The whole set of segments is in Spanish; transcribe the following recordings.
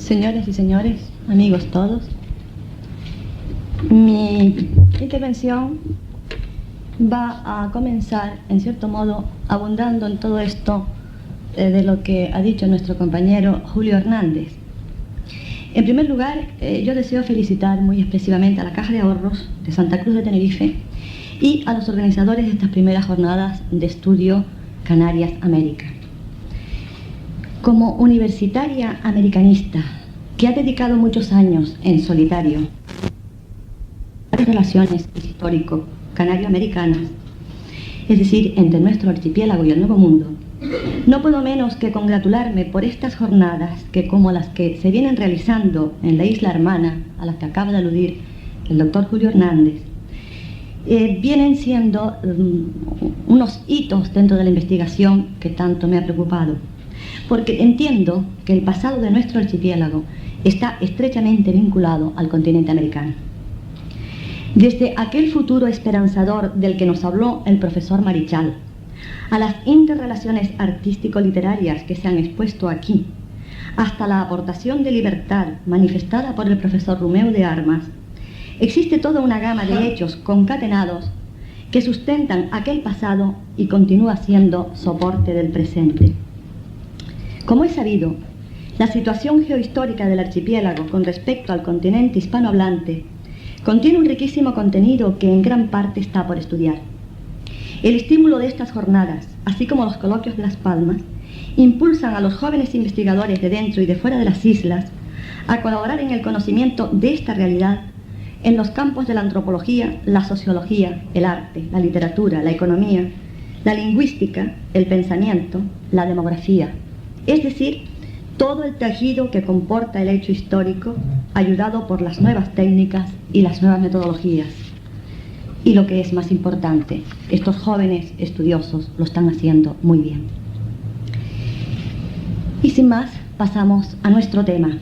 Señoras y señores, amigos todos, mi intervención va a comenzar, en cierto modo, abundando en todo esto de lo que ha dicho nuestro compañero Julio Hernández. En primer lugar, yo deseo felicitar muy expresivamente a la Caja de Ahorros de Santa Cruz de Tenerife y a los organizadores de estas primeras jornadas de estudio Canarias América. Como universitaria americanista que ha dedicado muchos años en solitario a las relaciones histórico-canario-americanas, es decir, entre nuestro archipiélago y el Nuevo Mundo, no puedo menos que congratularme por estas jornadas que, como las que se vienen realizando en la isla hermana, a las que acaba de aludir el doctor Julio Hernández, vienen siendo unos hitos dentro de la investigación que tanto me ha preocupado, porque entiendo que el pasado de nuestro archipiélago está estrechamente vinculado al continente americano. Desde aquel futuro esperanzador del que nos habló el profesor Marichal, a las interrelaciones artístico-literarias que se han expuesto aquí, hasta la aportación de libertad manifestada por el profesor Romeu de Armas, existe toda una gama de hechos concatenados que sustentan aquel pasado y continúa siendo soporte del presente. Como es sabido, la situación geohistórica del archipiélago con respecto al continente hispanohablante contiene un riquísimo contenido que en gran parte está por estudiar. El estímulo de estas jornadas, así como los coloquios de Las Palmas, impulsan a los jóvenes investigadores de dentro y de fuera de las islas a colaborar en el conocimiento de esta realidad en los campos de la antropología, la sociología, el arte, la literatura, la economía, la lingüística, el pensamiento, la demografía, es decir, todo el tejido que comporta el hecho histórico, ayudado por las nuevas técnicas y las nuevas metodologías. Y lo que es más importante, estos jóvenes estudiosos lo están haciendo muy bien. Y sin más, pasamos a nuestro tema,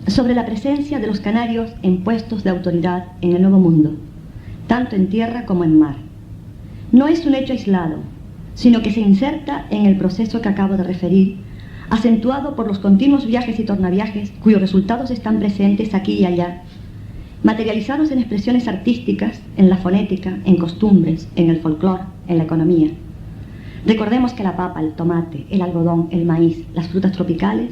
sobre la presencia de los canarios en puestos de autoridad en el Nuevo Mundo, tanto en tierra como en mar. No es un hecho aislado, sino que se inserta en el proceso que acabo de referir, acentuado por los continuos viajes y tornaviajes cuyos resultados están presentes aquí y allá, materializados en expresiones artísticas, en la fonética, en costumbres, en el folclore, en la economía. Recordemos que la papa, el tomate, el algodón, el maíz, las frutas tropicales,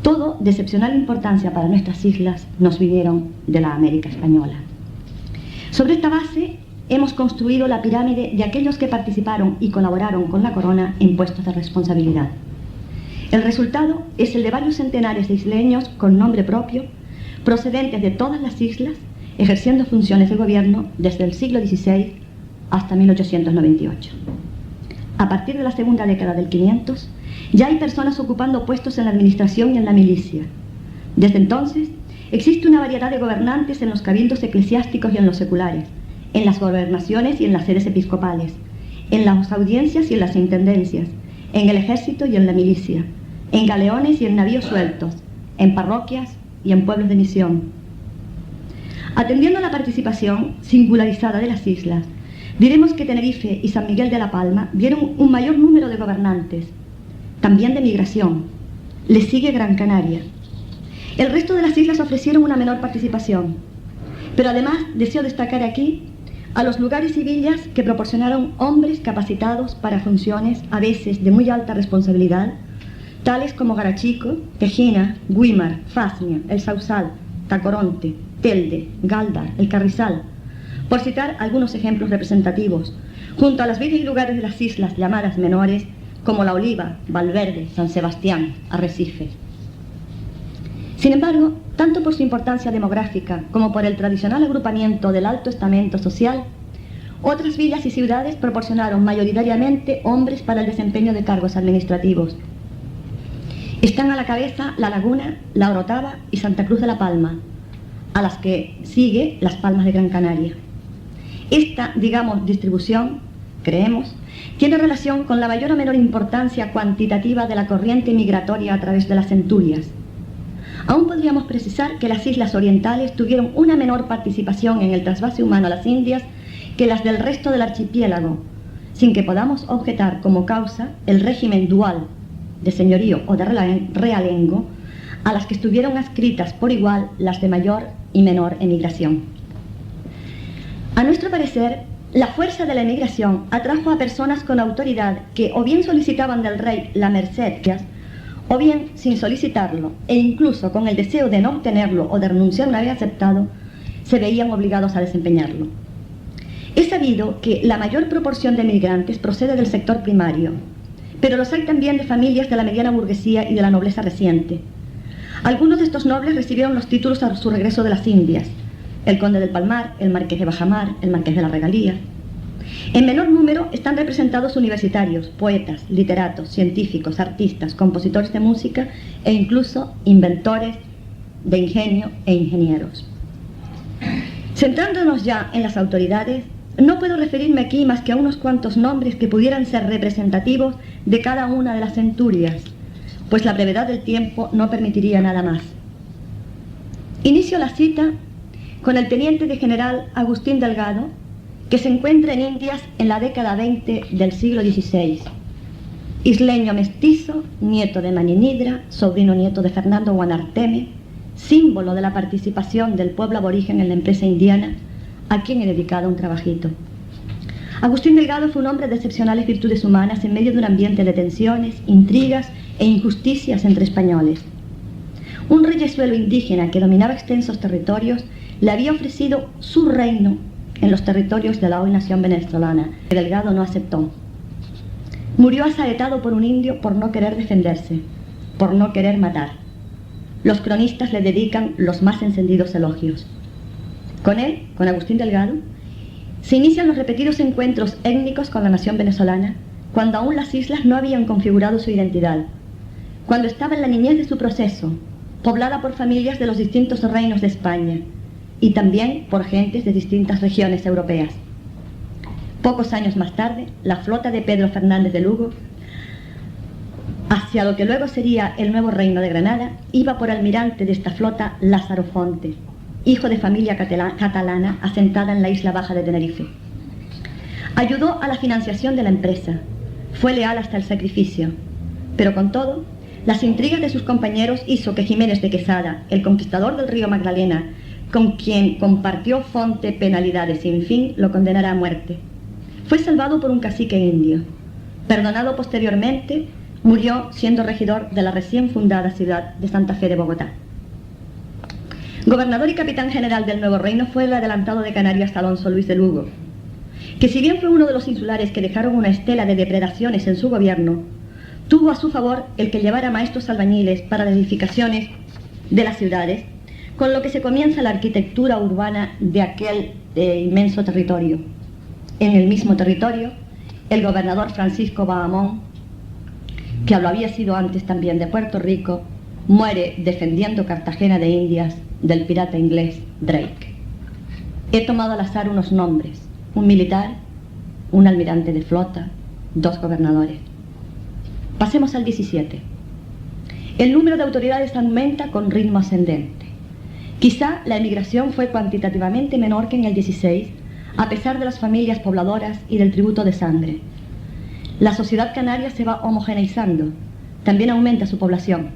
todo de excepcional importancia para nuestras islas, nos vinieron de la América española. Sobre esta base hemos construido la pirámide de aquellos que participaron y colaboraron con la corona en puestos de responsabilidad. El resultado es el de varios centenares de isleños con nombre propio, procedentes de todas las islas, ejerciendo funciones de gobierno desde el siglo XVI hasta 1898. A partir de la segunda década del 500, ya hay personas ocupando puestos en la administración y en la milicia. Desde entonces, existe una variedad de gobernantes en los cabildos eclesiásticos y en los seculares, en las gobernaciones y en las sedes episcopales, en las audiencias y en las intendencias, en el ejército y en la milicia, en galeones y en navíos sueltos, en parroquias y en pueblos de misión. Atendiendo a la participación singularizada de las islas, diremos que Tenerife y San Miguel de la Palma dieron un mayor número de gobernantes, también de migración. Le sigue Gran Canaria. El resto de las islas ofrecieron una menor participación, pero además deseo destacar aquí a los lugares y villas que proporcionaron hombres capacitados para funciones a veces de muy alta responsabilidad, tales como Garachico, Tejina, Güímar, Fasnia, El Sausal, Tacoronte, Telde, Gáldar, El Carrizal, por citar algunos ejemplos representativos, junto a las villas y lugares de las islas llamadas menores, como La Oliva, Valverde, San Sebastián, Arrecife. Sin embargo, tanto por su importancia demográfica como por el tradicional agrupamiento del alto estamento social, otras villas y ciudades proporcionaron mayoritariamente hombres para el desempeño de cargos administrativos. Están a la cabeza La Laguna, La Orotava y Santa Cruz de la Palma, a las que sigue Las Palmas de Gran Canaria. Esta, digamos, distribución, creemos, tiene relación con la mayor o menor importancia cuantitativa de la corriente migratoria a través de las centurias. Aún podríamos precisar que las islas orientales tuvieron una menor participación en el trasvase humano a las Indias que las del resto del archipiélago, sin que podamos objetar como causa el régimen dual de señorío o de realengo a las que estuvieron adscritas por igual las de mayor y menor emigración. A nuestro parecer, la fuerza de la emigración atrajo a personas con autoridad que o bien solicitaban del rey la merced, o bien, sin solicitarlo, e incluso con el deseo de no obtenerlo o de renunciar una vez aceptado, se veían obligados a desempeñarlo. Es sabido que la mayor proporción de emigrantes procede del sector primario, pero los hay también de familias de la mediana burguesía y de la nobleza reciente. Algunos de estos nobles recibieron los títulos a su regreso de las Indias: el conde del Palmar, el marqués de Bajamar, el marqués de la Regalía. En menor número están representados universitarios, poetas, literatos, científicos, artistas, compositores de música e incluso inventores de ingenio e ingenieros. Centrándonos ya en las autoridades, no puedo referirme aquí más que a unos cuantos nombres que pudieran ser representativos de cada una de las centurias, pues la brevedad del tiempo no permitiría nada más. Inicio la cita con el teniente de general Agustín Delgado, que se encuentra en Indias en la década 20 del siglo XVI. Isleño mestizo, nieto de Maninidra, sobrino nieto de Fernando Guanarteme, símbolo de la participación del pueblo aborigen en la empresa indiana, a quien he dedicado un trabajito. Agustín Delgado fue un hombre de excepcionales virtudes humanas en medio de un ambiente de tensiones, intrigas e injusticias entre españoles. Un reyesuelo indígena que dominaba extensos territorios le había ofrecido su reino en los territorios de la hoy nación venezolana, que Delgado no aceptó. Murió asaetado por un indio por no querer defenderse, por no querer matar. Los cronistas le dedican los más encendidos elogios. Con él, con Agustín Delgado, se inician los repetidos encuentros étnicos con la nación venezolana, cuando aún las islas no habían configurado su identidad, cuando estaba en la niñez de su proceso, poblada por familias de los distintos reinos de España, y también por gentes de distintas regiones europeas. Pocos años más tarde, la flota de Pedro Fernández de Lugo, hacia lo que luego sería el nuevo reino de Granada, iba por almirante de esta flota Lázaro Fonte, hijo de familia catalana asentada en la isla baja de Tenerife. Ayudó a la financiación de la empresa, fue leal hasta el sacrificio, pero con todo, las intrigas de sus compañeros hizo que Jiménez de Quesada, el conquistador del río Magdalena, con quien compartió Fonte penalidades sin fin, lo condenará a muerte. Fue salvado por un cacique indio. Perdonado posteriormente, murió siendo regidor de la recién fundada ciudad de Santa Fe de Bogotá. Gobernador y capitán general del nuevo reino fue el adelantado de Canarias Alonso Luis de Lugo, que si bien fue uno de los insulares que dejaron una estela de depredaciones en su gobierno, tuvo a su favor el que llevara maestros albañiles para las edificaciones de las ciudades, con lo que se comienza la arquitectura urbana de aquel inmenso territorio. En el mismo territorio, el gobernador Francisco Bahamón, que lo había sido antes también de Puerto Rico, muere defendiendo Cartagena de Indias del pirata inglés Drake. He tomado al azar unos nombres: un militar, un almirante de flota, 2 gobernadores. Pasemos al 17. El número de autoridades aumenta con ritmo ascendente. Quizá la emigración fue cuantitativamente menor que en el 16, a pesar de las familias pobladoras y del tributo de sangre. La sociedad canaria se va homogeneizando, también aumenta su población.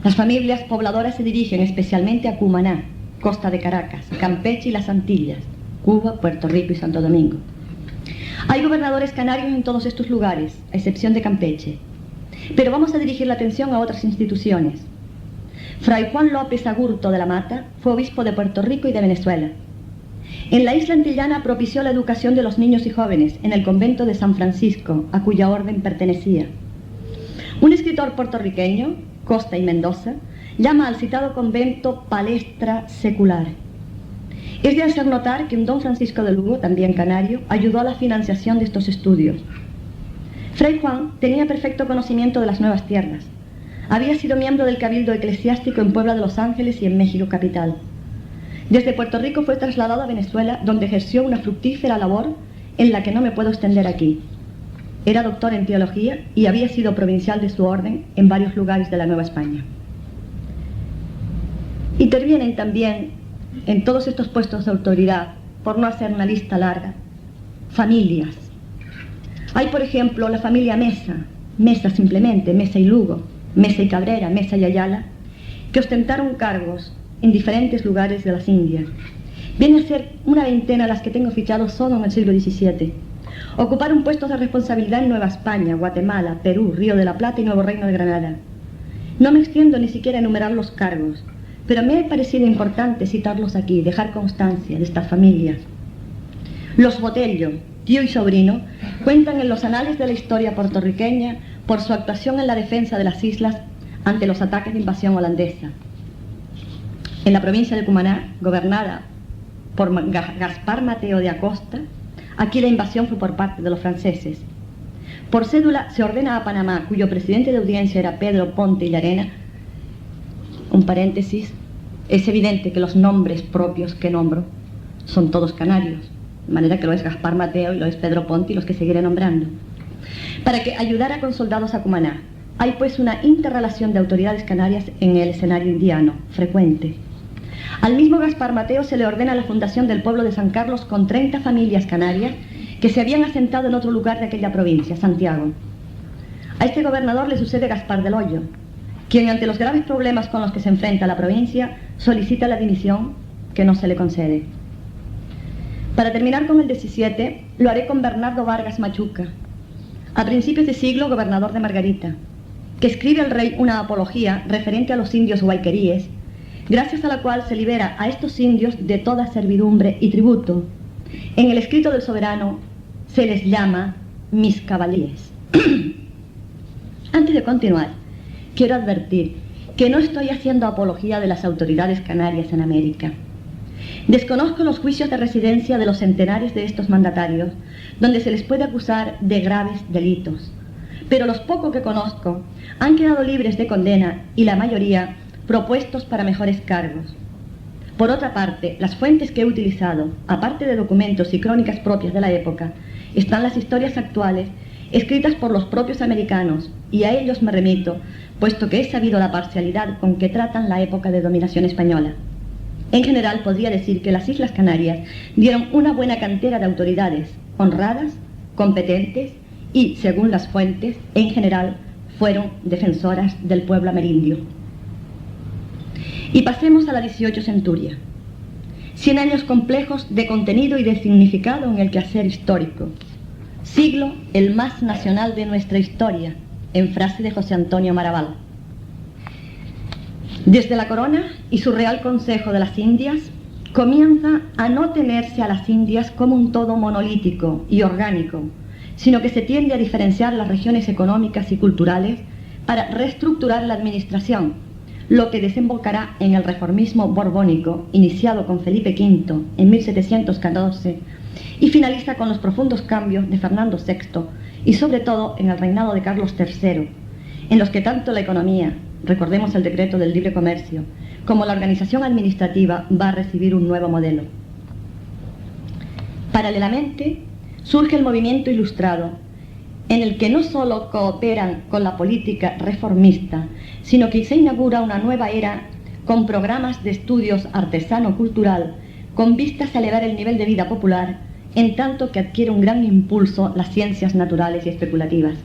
Las familias pobladoras se dirigen especialmente a Cumaná, Costa de Caracas, Campeche y las Antillas, Cuba, Puerto Rico y Santo Domingo. Hay gobernadores canarios en todos estos lugares, a excepción de Campeche. Pero vamos a dirigir la atención a otras instituciones. Fray Juan López Agurto de la Mata fue obispo de Puerto Rico y de Venezuela. En la isla antillana propició la educación de los niños y jóvenes en el convento de San Francisco, a cuya orden pertenecía. Un escritor puertorriqueño, Costa y Mendoza, llama al citado convento palestra secular. Es de hacer notar que un don Francisco de Lugo, también canario, ayudó a la financiación de estos estudios. Fray Juan tenía perfecto conocimiento de las nuevas tierras. Había sido miembro del cabildo eclesiástico en Puebla de Los Ángeles y en México capital. Desde Puerto Rico fue trasladado a Venezuela, donde ejerció una fructífera labor en la que no me puedo extender aquí. Era doctor en teología y había sido provincial de su orden en varios lugares de la Nueva España. Intervienen también en todos estos puestos de autoridad, por no hacer una lista larga, familias. Hay, por ejemplo, la familia Mesa, Mesa simplemente, Mesa y Lugo, Mesa y Cabrera, Mesa y Ayala, que ostentaron cargos en diferentes lugares de las Indias. Viene a ser una veintena las que tengo fichados solo en el siglo XVII. Ocuparon puestos de responsabilidad en Nueva España, Guatemala, Perú, Río de la Plata y Nuevo Reino de Granada. No me extiendo ni siquiera a enumerar los cargos, pero me ha parecido importante citarlos aquí, dejar constancia de estas familias. Los Botello, tío y sobrino, cuentan en los anales de la historia puertorriqueña por su actuación en la defensa de las islas ante los ataques de invasión holandesa. En la provincia de Cumaná, gobernada por Gaspar Mateo de Acosta, aquí la invasión fue por parte de los franceses. Por cédula se ordena a Panamá, cuyo presidente de audiencia era Pedro Ponte y Llarena. Un paréntesis, es evidente que los nombres propios que nombro son todos canarios, de manera que lo es Gaspar Mateo y lo es Pedro Ponte y los que seguiré nombrando, para que ayudara con soldados a Cumaná. Hay pues una interrelación de autoridades canarias en el escenario indiano, frecuente. Al mismo Gaspar Mateo se le ordena la fundación del pueblo de San Carlos con 30 familias canarias que se habían asentado en otro lugar de aquella provincia, Santiago. A este gobernador le sucede Gaspar del Hoyo, quien ante los graves problemas con los que se enfrenta la provincia solicita la dimisión que no se le concede. Para terminar con el 17, lo haré con Bernardo Vargas Machuca, a principios de siglo gobernador de Margarita, que escribe al rey una apología referente a los indios guayqueríes, gracias a la cual se libera a estos indios de toda servidumbre y tributo. En el escrito del soberano se les llama mis caballeres. Antes de continuar, quiero advertir que no estoy haciendo apología de las autoridades canarias en América. Desconozco los juicios de residencia de los centenares de estos mandatarios, donde se les puede acusar de graves delitos, pero los pocos que conozco han quedado libres de condena y la mayoría propuestos para mejores cargos. Por otra parte, las fuentes que he utilizado, aparte de documentos y crónicas propias de la época, están las historias actuales escritas por los propios americanos, y a ellos me remito, puesto que he sabido la parcialidad con que tratan la época de dominación española. En general, podría decir que las Islas Canarias dieron una buena cantera de autoridades, honradas, competentes y, según las fuentes, en general, fueron defensoras del pueblo amerindio. Y pasemos a la 18 centuria. 100 años complejos de contenido y de significado en el quehacer histórico. Siglo el más nacional de nuestra historia, en frase de José Antonio Maraval. Desde la corona y su Real Consejo de las Indias, comienza a no tenerse a las Indias como un todo monolítico y orgánico, sino que se tiende a diferenciar las regiones económicas y culturales para reestructurar la administración, lo que desembocará en el reformismo borbónico, iniciado con Felipe V en 1714, y finaliza con los profundos cambios de Fernando VI, y sobre todo en el reinado de Carlos III, en los que tanto la economía, recordemos el decreto del libre comercio, como la organización administrativa va a recibir un nuevo modelo. Paralelamente, surge el movimiento ilustrado, en el que no solo cooperan con la política reformista, sino que se inaugura una nueva era con programas de estudios artesano-cultural con vistas a elevar el nivel de vida popular, en tanto que adquiere un gran impulso las ciencias naturales y especulativas.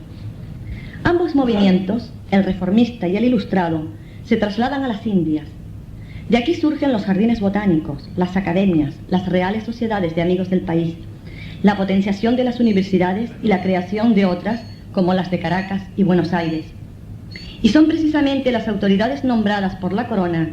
Ambos movimientos, el reformista y el ilustrado, se trasladan a las Indias. De aquí surgen los jardines botánicos, las academias, las reales sociedades de amigos del país, la potenciación de las universidades y la creación de otras, como las de Caracas y Buenos Aires. Y son precisamente las autoridades nombradas por la corona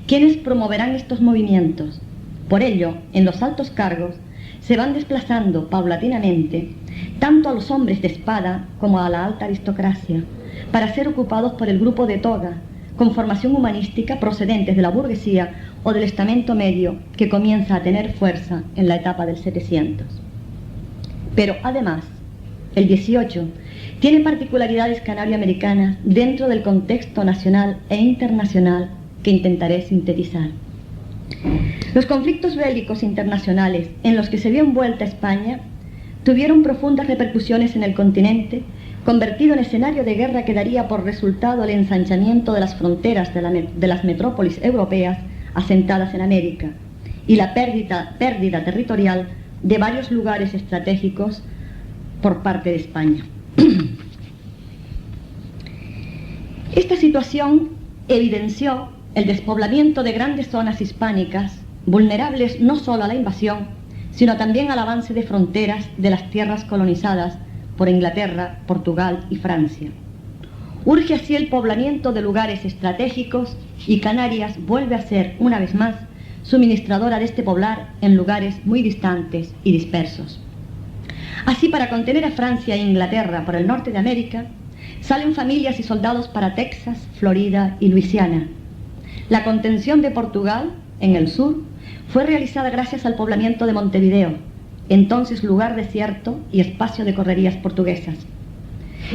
quienes promoverán estos movimientos. Por ello, en los altos cargos se van desplazando paulatinamente tanto a los hombres de espada como a la alta aristocracia, para ser ocupados por el grupo de toga, con formación humanística procedentes de la burguesía o del estamento medio que comienza a tener fuerza en la etapa del 700. Pero además, el 18 tiene particularidades canario-americanas dentro del contexto nacional e internacional que intentaré sintetizar. Los conflictos bélicos internacionales en los que se vio envuelta España tuvieron profundas repercusiones en el continente, convertido en escenario de guerra que daría por resultado el ensanchamiento de las fronteras de las metrópolis europeas asentadas en América y la pérdida territorial de varios lugares estratégicos por parte de España. Esta situación evidenció el despoblamiento de grandes zonas hispánicas, vulnerables no solo a la invasión, sino también al avance de fronteras de las tierras colonizadas por Inglaterra, Portugal y Francia. Urge así el poblamiento de lugares estratégicos y Canarias vuelve a ser, una vez más, suministradora de este poblar en lugares muy distantes y dispersos. Así, para contener a Francia e Inglaterra por el norte de América, salen familias y soldados para Texas, Florida y Luisiana. La contención de Portugal, en el sur, fue realizada gracias al poblamiento de Montevideo, entonces lugar desierto y espacio de correrías portuguesas.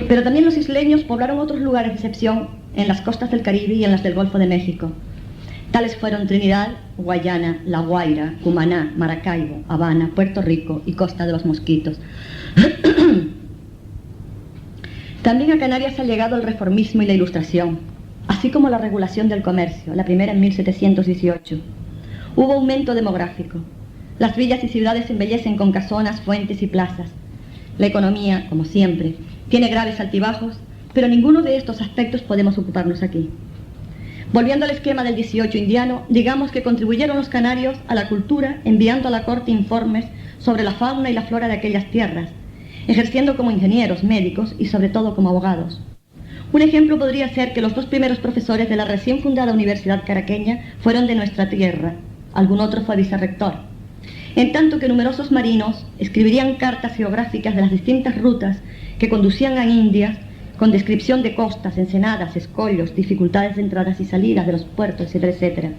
Pero también los isleños poblaron otros lugares de excepción en las costas del Caribe y en las del Golfo de México. Tales fueron Trinidad, Guayana, La Guaira, Cumaná, Maracaibo, Habana, Puerto Rico y Costa de los Mosquitos. También a Canarias ha llegado el reformismo y la ilustración, así como la regulación del comercio, la primera en 1718. Hubo aumento demográfico. Las villas y ciudades se embellecen con casonas, fuentes y plazas. La economía, como siempre, tiene graves altibajos, pero ninguno de estos aspectos podemos ocuparnos aquí. Volviendo al esquema del 18 indiano, digamos que contribuyeron los canarios a la cultura enviando a la corte informes sobre la fauna y la flora de aquellas tierras, ejerciendo como ingenieros, médicos y sobre todo como abogados. Un ejemplo podría ser que los dos primeros profesores de la recién fundada Universidad Caraqueña fueron de nuestra tierra, algún otro fue vicerrector, en tanto que numerosos marinos escribirían cartas geográficas de las distintas rutas que conducían a Indias, con descripción de costas, ensenadas, escollos, dificultades de entradas y salidas de los puertos, etcétera, etcétera.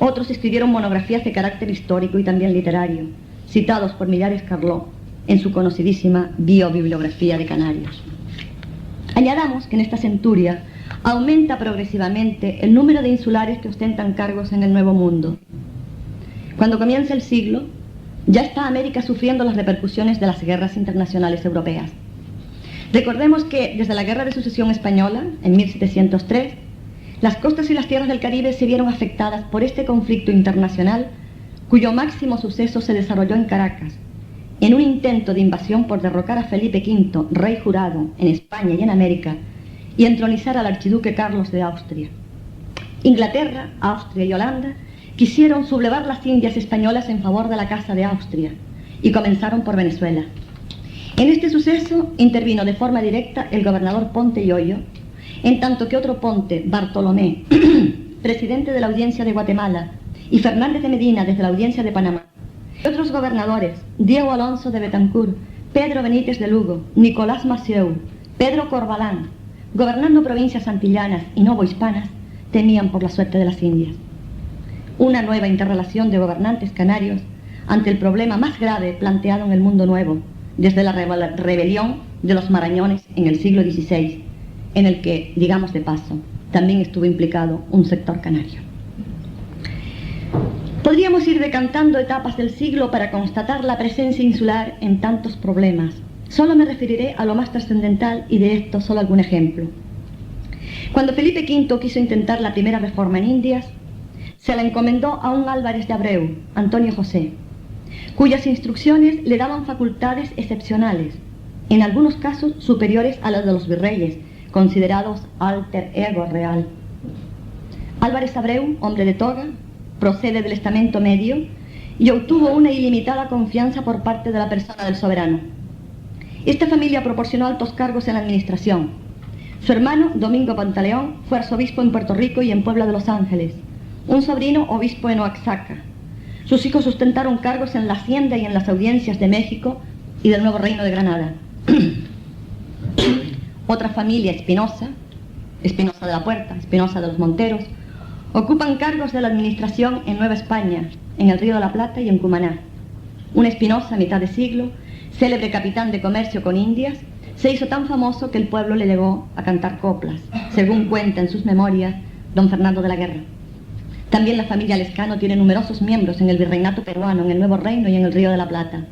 Otros escribieron monografías de carácter histórico y también literario, citados por Millares Carló en su conocidísima Biobibliografía de Canarios. Añadamos que en esta centuria aumenta progresivamente el número de insulares que ostentan cargos en el Nuevo Mundo. Cuando comienza el siglo, ya está América sufriendo las repercusiones de las guerras internacionales europeas. Recordemos que desde la Guerra de Sucesión Española, en 1703, las costas y las tierras del Caribe se vieron afectadas por este conflicto internacional, cuyo máximo suceso se desarrolló en Caracas, en un intento de invasión por derrocar a Felipe V, rey jurado, en España y en América, y entronizar al archiduque Carlos de Austria. Inglaterra, Austria y Holanda quisieron sublevar las Indias españolas en favor de la Casa de Austria, y comenzaron por Venezuela. En este suceso intervino de forma directa el gobernador Ponte y Hoyo, en tanto que otro Ponte, Bartolomé, presidente de la Audiencia de Guatemala, y Fernández de Medina desde la Audiencia de Panamá. Y otros gobernadores, Diego Alonso de Betancourt, Pedro Benítez de Lugo, Nicolás Massieu, Pedro Corbalán, gobernando provincias antillanas y novohispanas, temían por la suerte de las Indias. Una nueva interrelación de gobernantes canarios ante el problema más grave planteado en el mundo nuevo, desde la rebelión de los Marañones en el siglo XVI, en el que, digamos de paso, también estuvo implicado un sector canario. Podríamos ir decantando etapas del siglo para constatar la presencia insular en tantos problemas. Solo me referiré a lo más trascendental y de esto solo algún ejemplo. Cuando Felipe V quiso intentar la primera reforma en Indias, se la encomendó a un Álvarez de Abreu, Antonio José, cuyas instrucciones le daban facultades excepcionales, en algunos casos superiores a las de los virreyes, considerados alter ego real. Álvarez Abreu, hombre de toga, procede del estamento medio y obtuvo una ilimitada confianza por parte de la persona del soberano. Esta familia proporcionó altos cargos en la administración. Su hermano, Domingo Pantaleón, fue arzobispo en Puerto Rico y en Puebla de Los Ángeles, un sobrino obispo en Oaxaca. Sus hijos sustentaron cargos en la Hacienda y en las audiencias de México y del Nuevo Reino de Granada. Otra familia, Espinosa, Espinosa de la Puerta, Espinosa de los Monteros, ocupan cargos de la administración en Nueva España, en el Río de la Plata y en Cumaná. Un Espinosa, a mitad de siglo, célebre capitán de comercio con Indias, se hizo tan famoso que el pueblo le llegó a cantar coplas, según cuenta en sus memorias don Fernando de la Guerra. También la familia Lescano tiene numerosos miembros en el virreinato peruano, en el Nuevo Reino y en el Río de la Plata.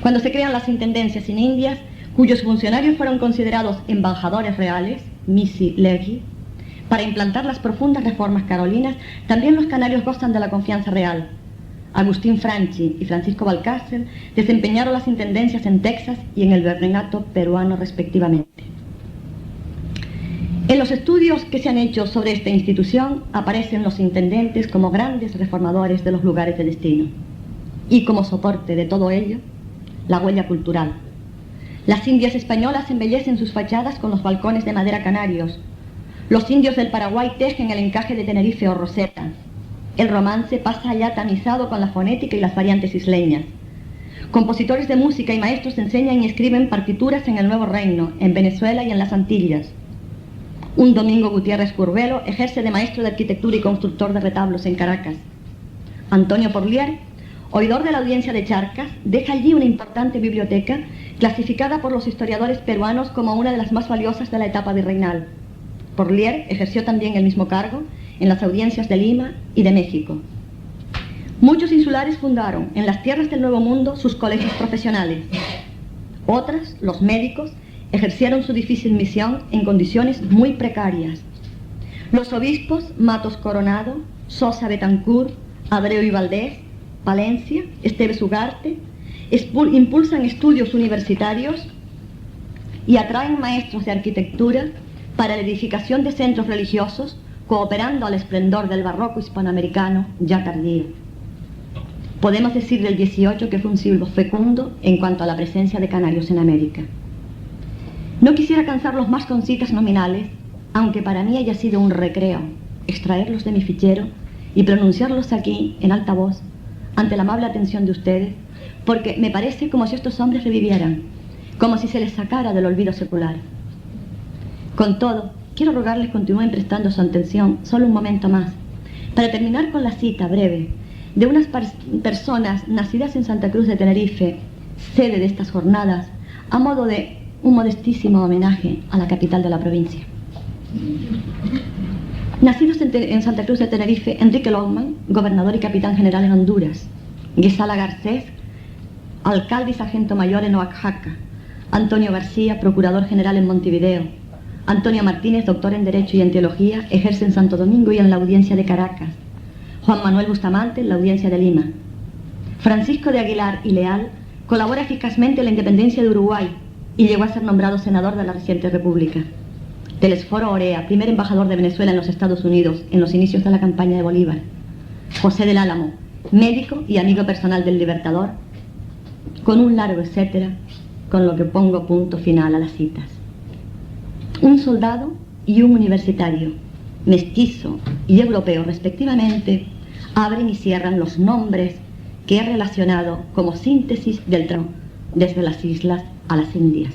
Cuando se crean las intendencias en Indias, cuyos funcionarios fueron considerados embajadores reales, missi legi, para implantar las profundas reformas carolinas, también los canarios gozan de la confianza real. Agustín Franchi y Francisco Valcárcel desempeñaron las intendencias en Texas y en el virreinato peruano respectivamente. En los estudios que se han hecho sobre esta institución aparecen los intendentes como grandes reformadores de los lugares de destino y como soporte de todo ello, la huella cultural. Las indias españolas embellecen sus fachadas con los balcones de madera canarios. Los indios del Paraguay tejen el encaje de Tenerife o Rosetta. El romance pasa ya tamizado con la fonética y las variantes isleñas. Compositores de música y maestros enseñan y escriben partituras en el Nuevo Reino, en Venezuela y en las Antillas. Un Domingo Gutiérrez Curbelo ejerce de maestro de arquitectura y constructor de retablos en Caracas. Antonio Porlier, oidor de la audiencia de Charcas, deja allí una importante biblioteca clasificada por los historiadores peruanos como una de las más valiosas de la etapa virreinal. Porlier ejerció también el mismo cargo en las audiencias de Lima y de México. Muchos insulares fundaron en las tierras del Nuevo Mundo sus colegios profesionales. Otras, los médicos, ejercieron su difícil misión en condiciones muy precarias. Los obispos Matos Coronado, Sosa Betancourt, Abreu y Valdés, Palencia, Esteves Ugarte, impulsan estudios universitarios y atraen maestros de arquitectura para la edificación de centros religiosos, cooperando al esplendor del barroco hispanoamericano ya tardío. Podemos decir del 18 que fue un siglo fecundo en cuanto a la presencia de canarios en América. No quisiera cansarlos más con citas nominales, aunque para mí haya sido un recreo extraerlos de mi fichero y pronunciarlos aquí en alta voz ante la amable atención de ustedes, porque me parece como si estos hombres revivieran, como si se les sacara del olvido secular. Con todo, quiero rogarles continúen prestando su atención solo un momento más, para terminar con la cita breve de unas personas nacidas en Santa Cruz de Tenerife, sede de estas jornadas, a modo de un modestísimo homenaje a la capital de la provincia. Nacidos en Santa Cruz de Tenerife, Enrique Longman, gobernador y capitán general en Honduras; Guesala Garcés, alcalde y sargento mayor en Oaxaca; Antonio García, procurador general en Montevideo; Antonio Martínez, doctor en Derecho y en Teología, ejerce en Santo Domingo y en la Audiencia de Caracas; Juan Manuel Bustamante, en la Audiencia de Lima; Francisco de Aguilar y Leal colabora eficazmente en la independencia de Uruguay y llegó a ser nombrado senador de la reciente república; Telesforo Orea, primer embajador de Venezuela en los Estados Unidos en los inicios de la campaña de Bolívar; José del Álamo, médico y amigo personal del Libertador, con un largo etcétera, con lo que pongo punto final a las citas. Un soldado y un universitario, mestizo y europeo respectivamente, abren y cierran los nombres que he relacionado como síntesis del tronco desde las islas a las Indias.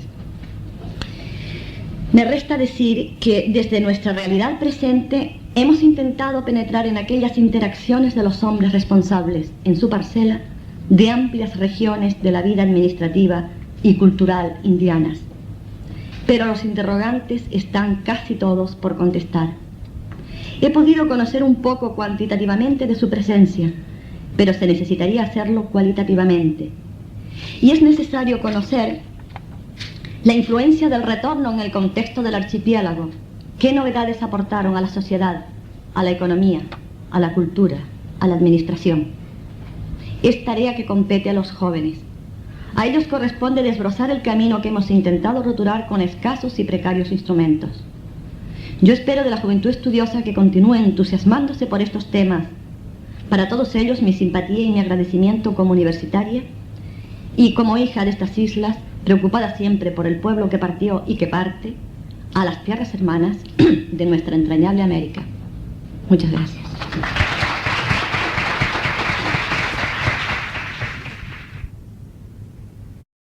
Me resta decir que desde nuestra realidad presente hemos intentado penetrar en aquellas interacciones de los hombres responsables en su parcela de amplias regiones de la vida administrativa y cultural indianas. Pero los interrogantes están casi todos por contestar. He podido conocer un poco cuantitativamente de su presencia, pero se necesitaría hacerlo cualitativamente. Y es necesario conocer la influencia del retorno en el contexto del archipiélago. ¿Qué novedades aportaron a la sociedad, a la economía, a la cultura, a la administración? Es tarea que compete a los jóvenes. A ellos corresponde desbrozar el camino que hemos intentado roturar con escasos y precarios instrumentos. Yo espero de la juventud estudiosa que continúe entusiasmándose por estos temas. Para todos ellos, mi simpatía y mi agradecimiento como universitaria y como hija de estas islas, preocupada siempre por el pueblo que partió y que parte, a las tierras hermanas de nuestra entrañable América. Muchas gracias.